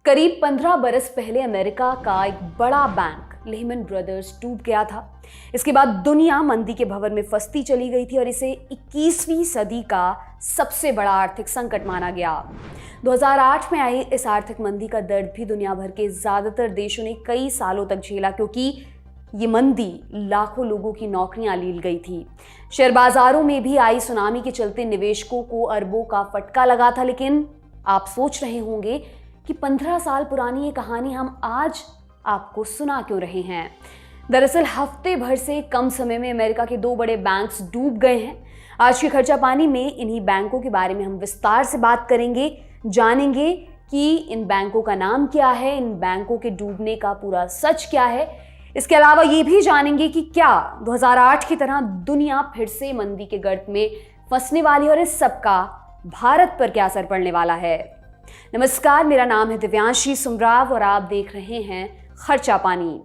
करीब 15 बरस पहले अमेरिका का एक बड़ा बैंक लेहमैन ब्रदर्स डूब गया था। इसके बाद दुनिया मंदी के भंवर में फंसती चली गई थी और इसे 21वीं सदी का सबसे बड़ा आर्थिक संकट माना गया। 2008 में आई इस आर्थिक मंदी का दर्द भी दुनिया भर के ज्यादातर देशों ने कई सालों तक झेला, क्योंकि ये मंदी लाखों लोगों की नौकरियां लील गई थी। शेयर बाजारों में भी आई सुनामी के चलते निवेशकों को अरबों का फटका लगा था। लेकिन आप सोच रहे होंगे कि 15 साल पुरानी ये कहानी हम आज आपको सुना क्यों रहे हैं। दरअसल हफ्ते भर से कम समय में अमेरिका के दो बड़े बैंक्स डूब गए हैं। आज के खर्चा पानी में इन्हीं बैंकों के बारे में हम विस्तार से बात करेंगे, जानेंगे कि इन बैंकों का नाम क्या है, इन बैंकों के डूबने का पूरा सच क्या है। इसके अलावा ये भी जानेंगे कि क्या 2008 की तरह दुनिया फिर से मंदी के गर्त में फंसने वाली है और इस सब का भारत पर क्या असर पड़ने वाला है। नमस्कार, मेरा नाम है दिव्यांशी सुमराव और आप देख रहे हैं खर्चा पानी।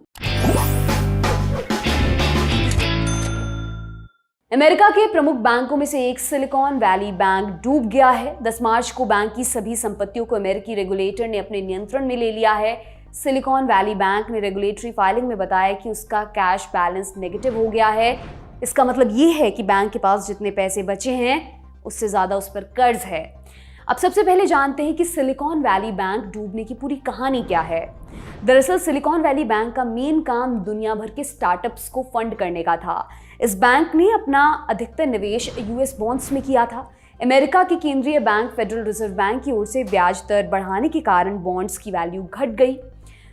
अमेरिका के प्रमुख बैंकों में से एक सिलिकॉन वैली बैंक डूब गया है। 10 मार्च को बैंक की सभी संपत्तियों को अमेरिकी रेगुलेटर ने अपने नियंत्रण में ले लिया है। सिलिकॉन वैली बैंक ने रेगुलेटरी फाइलिंग में बताया कि उसका कैश बैलेंस नेगेटिव हो गया है। इसका मतलब ये है कि बैंक के पास जितने पैसे बचे हैं उससे ज्यादा उस पर कर्ज है। अब सबसे पहले जानते हैं कि सिलिकॉन वैली बैंक डूबने की पूरी कहानी क्या है। दरअसल सिलिकॉन वैली बैंक का मेन काम दुनिया भर के स्टार्टअप्स को फंड करने का था। इस बैंक ने अपना अधिकतर निवेश यूएस बॉन्ड्स में किया था। अमेरिका के केंद्रीय बैंक फेडरल रिजर्व बैंक की ओर से ब्याज दर बढ़ाने के कारण बॉन्ड्स की वैल्यू घट गई।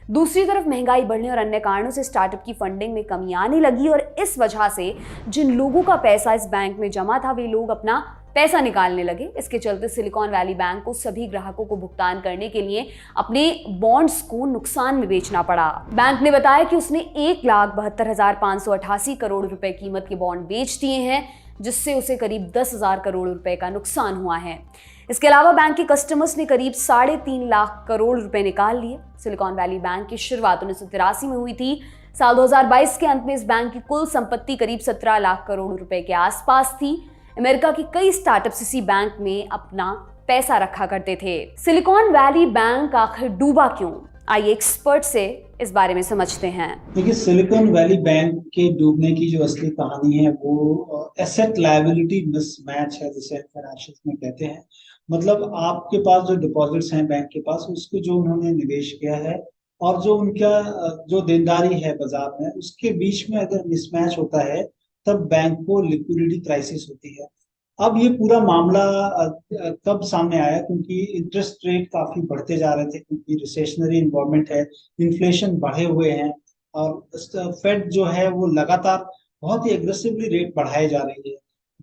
दूसरी तरफ महंगाई बढ़ने और अन्य कारणों से स्टार्टअप की फंडिंग में कमी आने लगी और इस वजह से जिन लोगों का पैसा इस बैंक में जमा था वे लोग अपना पैसा निकालने लगे। इसके चलते सिलिकॉन वैली बैंक को सभी ग्राहकों को भुगतान करने के लिए अपने बॉन्ड्स को नुकसान में बेचना पड़ा। बैंक ने बताया कि उसने 1,72,588 करोड़ रुपए कीमत के बॉन्ड बेच दिए हैं, जिससे उसे करीब 10,000 करोड़ रुपए का नुकसान हुआ है। इसके अलावा बैंक के कस्टमर्स ने करीब 3.5 लाख करोड़ रुपए निकाल लिए। सिलिकॉन वैली बैंक की शुरुआत 1983 में हुई थी। साल 2022 के अंत में इस बैंक की कुल संपत्ति करीब 17 लाख करोड़ रुपए के आसपास थी। अमेरिका के कई स्टार्टअप्स इसी बैंक में अपना पैसा रखा करते थे। सिलिकॉन वैली बैंक आखिर डूबा क्यों? आइए एक्सपर्ट से इस बारे में समझते हैं। देखिए, सिलिकॉन वैली बैंक के डूबने की जो असली कहानी है वो एसेट लायबिलिटी मिसमैच है, जिसे फाइनेंशियल्स में कहते हैं। मतलब आपके पास जो डिपॉजिट्स हैं बैंक के पास, उसको जो उन्होंने निवेश किया है और जो उनका जो देनदारी है बाजार में, उसके बीच में अगर मिसमैच होता है तब बैंक को लिक्विडिटी क्राइसिस होती है। अब ये पूरा मामला कब सामने आया? क्योंकि इंटरेस्ट रेट काफी बढ़ते जा रहे थे, क्योंकि रिसेशनरी इन्वायरमेंट है, इन्फ्लेशन बढ़े हुए हैं और फेड जो है वो लगातार बहुत ही एग्रेसिवली रेट बढ़ाए जा रही है।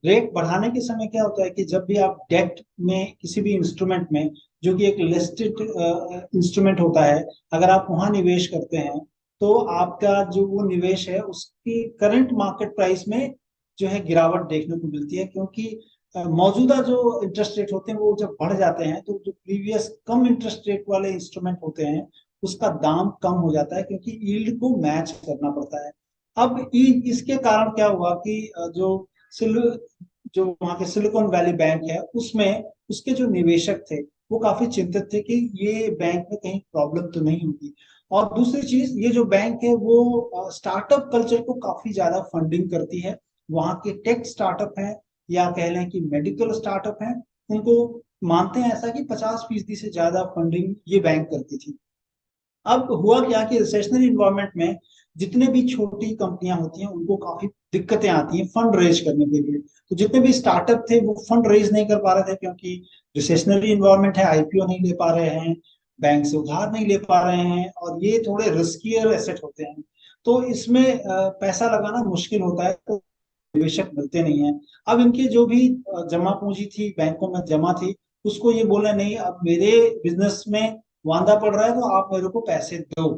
रेट बढ़ाने के समय क्या होता है कि जब भी आप डेट में किसी भी इंस्ट्रूमेंट में, जो कि एक लिस्टेड इंस्ट्रूमेंट होता है, अगर आप वहां निवेश करते हैं तो आपका जो वो निवेश है उसकी करंट मार्केट प्राइस में जो है गिरावट देखने को मिलती है। क्योंकि मौजूदा जो इंटरेस्ट रेट होते हैं वो जब बढ़ जाते हैं तो जो प्रीवियस कम इंटरेस्ट रेट वाले इंस्ट्रूमेंट होते हैं उसका दाम कम हो जाता है, क्योंकि यील्ड को मैच करना पड़ता है। अब इसके कारण क्या हुआ कि जो वहाँ के सिलिकॉन वैली बैंक है उसमें उसके जो निवेशक थे वो काफी चिंतित थे कि ये बैंक में कहीं प्रॉब्लम तो नहीं होगी। और दूसरी चीज, ये जो बैंक है वो स्टार्टअप कल्चर को काफी ज्यादा फंडिंग करती है। वहाँ के टेक स्टार्टअप हैं या कह लें कि मेडिकल स्टार्टअप हैं, उनको मानते हैं ऐसा कि 50% से ज्यादा फंडिंग ये बैंक करती थी। अब हुआ क्या कि रिसेशनरी इन्वायरमेंट में जितने भी छोटी कंपनियां होती हैं उनको काफी दिक्कतें आती हैं फंड रेज करने के लिए। तो जितने भी स्टार्टअप थे वो फंड रेज नहीं कर पा रहे थे, क्योंकि रिसेशनरी इन्वायरमेंट है, आईपीओ नहीं ले पा रहे हैं, बैंक से उधार नहीं ले पा रहे हैं और ये थोड़े रिस्कियर एसेट होते हैं। तो इसमें पैसा लगाना मुश्किल होता है, तो निवेशक मिलते नहीं है। अब इनके जो भी जमा पूंजी थी बैंकों में जमा थी, उसको ये बोला नहीं, अब मेरे बिजनेस में वांदा पड़ रहा है तो आप मेरे को पैसे दो।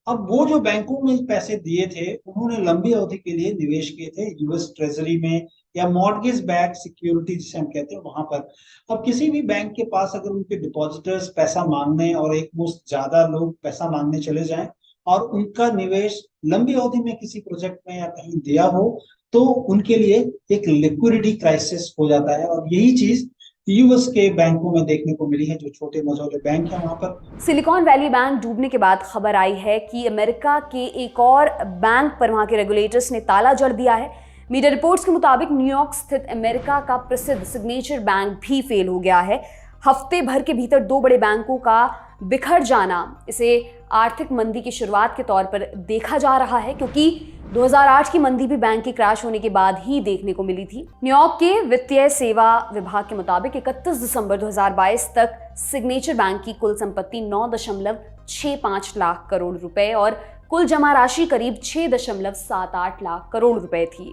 अब वो जो बैंकों में पैसे दिए थे उन्होंने लंबी अवधि के लिए निवेश किए थे यूएस ट्रेजरी में या मॉर्गेज बैक सिक्योरिटी जिसे हम कहते हैं वहां पर। अब किसी भी बैंक के पास अगर उनके डिपॉजिटर्स पैसा मांगने और एक मुश्त ज्यादा लोग पैसा मांगने चले जाएं और उनका निवेश लंबी अवधि में किसी प्रोजेक्ट में या कहीं दिया हो, तो उनके लिए एक लिक्विडिटी क्राइसिस हो जाता है। और यही चीज यूएस के बैंकों में देखने को मिली है, जो छोटे मझोले बैंक हैं वहां पर। सिलिकॉन वैली बैंक डूबने के बाद खबर आई है कि अमेरिका के एक और बैंक पर वहां के रेगुलेटर्स ने ताला जड़ दिया है। मीडिया रिपोर्ट्स के मुताबिक न्यूयॉर्क स्थित अमेरिका का प्रसिद्ध सिग्नेचर बैंक भी फेल हो गया है। हफ्ते भर के भीतर दो बड़े बैंकों का बिखर जाना इसे आर्थिक मंदी की शुरुआत के तौर पर देखा जा रहा है, क्योंकि 2008 की मंदी भी बैंक के क्रैश होने के बाद ही देखने को मिली थी। न्यूयॉर्क के वित्तीय सेवा विभाग के मुताबिक 31 दिसंबर 2022 तक सिग्नेचर बैंक की कुल संपत्ति 9.65 लाख करोड़ रुपए और कुल जमा राशि करीब 6.78 लाख करोड़ रुपए थी।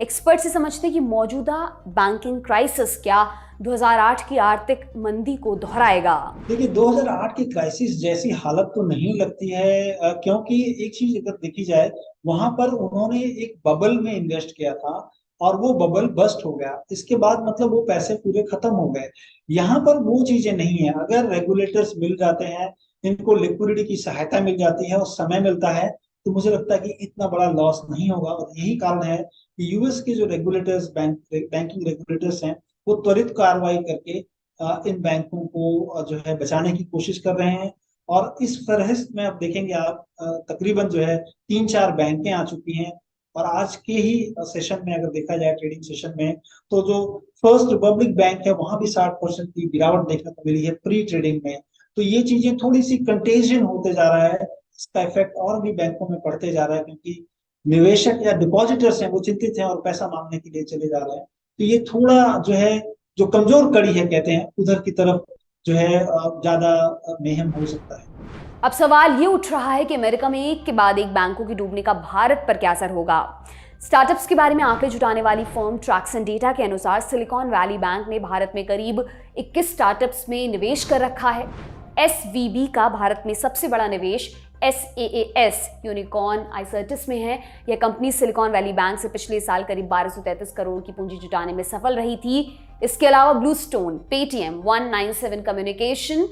एक्सपर्ट्स समझते हैं कि मौजूदा बैंकिंग क्राइसिस क्या 2008 की आर्थिक मंदी को दोहराएगा। देखिए, 2008 की क्राइसिस जैसी हालत तो नहीं लगती है, क्योंकि एक चीज अगर देखी जाए, वहां पर उन्होंने एक बबल में इन्वेस्ट किया था और वो बबल बस्ट हो गया। इसके बाद मतलब वो पैसे पूरे खत्म हो गए। यहाँ पर वो चीजें नहीं है। अगर रेगुलेटर्स मिल जाते हैं, इनको लिक्विडिटी की सहायता मिल जाती है और समय मिलता है, तो मुझे लगता है कि इतना बड़ा लॉस नहीं होगा। और यही कारण है कि यूएस के जो रेगुलेटर्स, बैंकिंग रेगुलेटर्स हैं, वो त्वरित कार्रवाई करके इन बैंकों को जो है बचाने की कोशिश कर रहे हैं। और इस फहरिस्त में अब देखेंगे आप, तकरीबन जो है 3-4 बैंकें आ चुकी हैं। और आज के ही सेशन में अगर देखा जाए, ट्रेडिंग सेशन में, तो जो फर्स्ट रिपब्लिक बैंक है वहां भी 60% की गिरावट देखने को मिली है प्री ट्रेडिंग में। तो ये चीजें थोड़ी सी कंटेजियन होते जा रहा है, इसका इफेक्ट और भी बैंकों में पड़ते जा रहा है, क्योंकि निवेशक या डिपॉजिटर्स हैं वो चिंतित हैं और पैसा मांगने के लिए चले जा रहे हैं। तो ये थोड़ा जो है, जो कमजोर कड़ी है कहते हैं, उधर की तरफ जो है ज्यादा मेहम हो सकता है। अब सवाल ये उठ रहा है कि अमेरिका में एक के बाद एक बैंकों के डूबने का भारत पर क्या असर होगा। स्टार्टअप्स के बारे में आंकड़े जुटाने वाली फर्म ट्रैक्सन डेटा के अनुसार सिलिकॉन वैली बैंक ने भारत में करीब 21 स्टार्टअप्स में निवेश कर रखा है। एसवीबी का भारत में सबसे बड़ा निवेश SaaS यूनिकॉर्न आइसर्टिस में है। यह कंपनी सिलिकॉन वैली बैंक से पिछले साल करीब 1233 करोड़ की पूंजी जुटाने में सफल रही थी। इसके अलावा Bluestone, Paytm, 197 communication,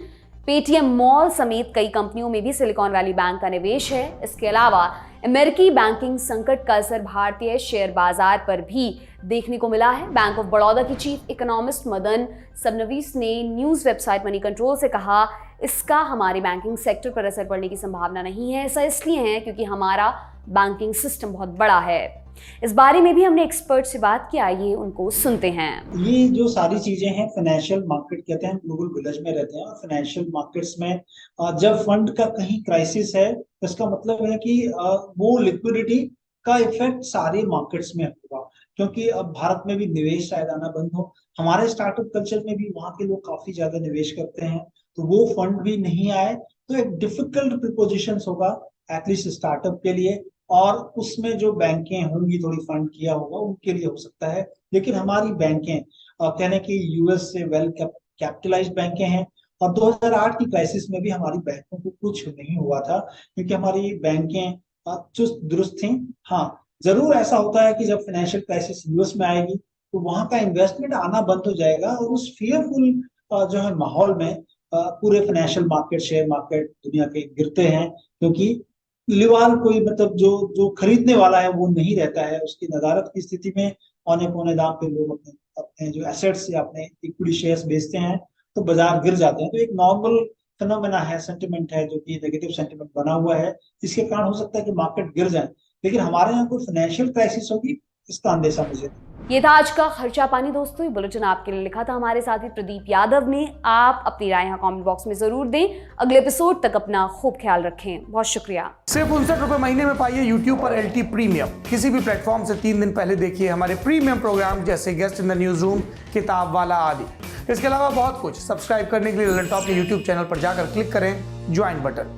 Paytm mall समेत कई कंपनियों में भी सिलिकॉन वैली बैंक का निवेश है। इसके अलावा अमेरिकी बैंकिंग संकट का असर भारतीय शेयर बाजार पर भी देखने को मिला है। बैंक ऑफ बड़ौदा की चीफ इकोनॉमिस्ट मदन सबनवीस ने न्यूज वेबसाइट मनी कंट्रोल से कहा, इसका हमारे बैंकिंग सेक्टर पर असर पड़ने की संभावना नहीं है। ऐसा इसलिए है क्योंकि हमारा बैंकिंग सिस्टम बहुत बड़ा है। इस बारे में भी हमने एक्सपर्ट से बात की, आइए उनको सुनते हैं। ये जो सारी चीजें हैं, फाइनेंशियल मार्केट कहते हैं, ग्लोबल विलेज में रहते हैं। और फाइनेंशियल मार्केट्स में जब फंड का कहीं क्राइसिस है, तो इसका मतलब है कि वो लिक्विडिटी का इफेक्ट सारे मार्केट्स में होगा। क्योंकि अब भारत में भी निवेश शायद आना बंद हो, हमारे स्टार्टअप कल्चर में भी वहां के लोग काफी ज्यादा निवेश करते हैं, तो वो फंड भी नहीं आए तो एक डिफिकल्ट प्रिपोजिशन होगा एटलीस्ट स्टार्टअप के लिए। और उसमें जो बैंकें होंगी, थोड़ी फंड किया होगा उनके लिए हो सकता है। लेकिन हमारी बैंकें कहने की यूएस से वेल कैपिटलाइज्ड बैंकें हैं, और 2008 की क्राइसिस में भी हमारी बैंकों को कुछ नहीं हुआ था, क्योंकि हमारी बैंकें चुस्त दुरुस्त थी। हाँ, जरूर ऐसा होता है कि जब फाइनेंशियल क्राइसिस यूएस में आएगी तो वहां का इन्वेस्टमेंट आना बंद हो जाएगा, और उस फियरफुल जो है माहौल में पूरे फाइनेंशियल मार्केट, शेयर मार्केट दुनिया के गिरते हैं, क्योंकि लिवाल कोई मतलब जो खरीदने वाला है वो नहीं रहता है। उसकी नदारत की स्थिति में औने पौने दाम पे लोग अपने अपने जो एसेट्स या अपने इक्विटी शेयर्स बेचते हैं, तो बाजार गिर जाते हैं। तो एक नॉर्मल फिनोमेना है, सेंटिमेंट है, जो कि नेगेटिव सेंटिमेंट बना हुआ है। इसके कारण हो सकता है कि मार्केट गिर जाए, लेकिन हमारे यहाँ कोई फाइनेंशियल क्राइसिस होगी इसका अंदेशा मुझे नहीं। ये था आज का खर्चा पानी दोस्तों। ये बुलेटिन आपके लिए लिखा था हमारे साथी प्रदीप यादव ने। आप अपनी राय यहाँ कमेंट बॉक्स में जरूर दें। अगले एपिसोड तक अपना खूब ख्याल रखें। बहुत शुक्रिया। सिर्फ 59 रुपए महीने में पाइए YouTube पर LT प्रीमियम। किसी भी प्लेटफॉर्म से 3 दिन पहले देखिए हमारे प्रीमियम प्रोग्राम जैसे guest in the news room, किताब वाला आदि। इसके अलावा बहुत कुछ। सब्सक्राइब करने के लिए ललन टॉप के YouTube चैनल पर जाकर क्लिक करें ज्वाइन बटन।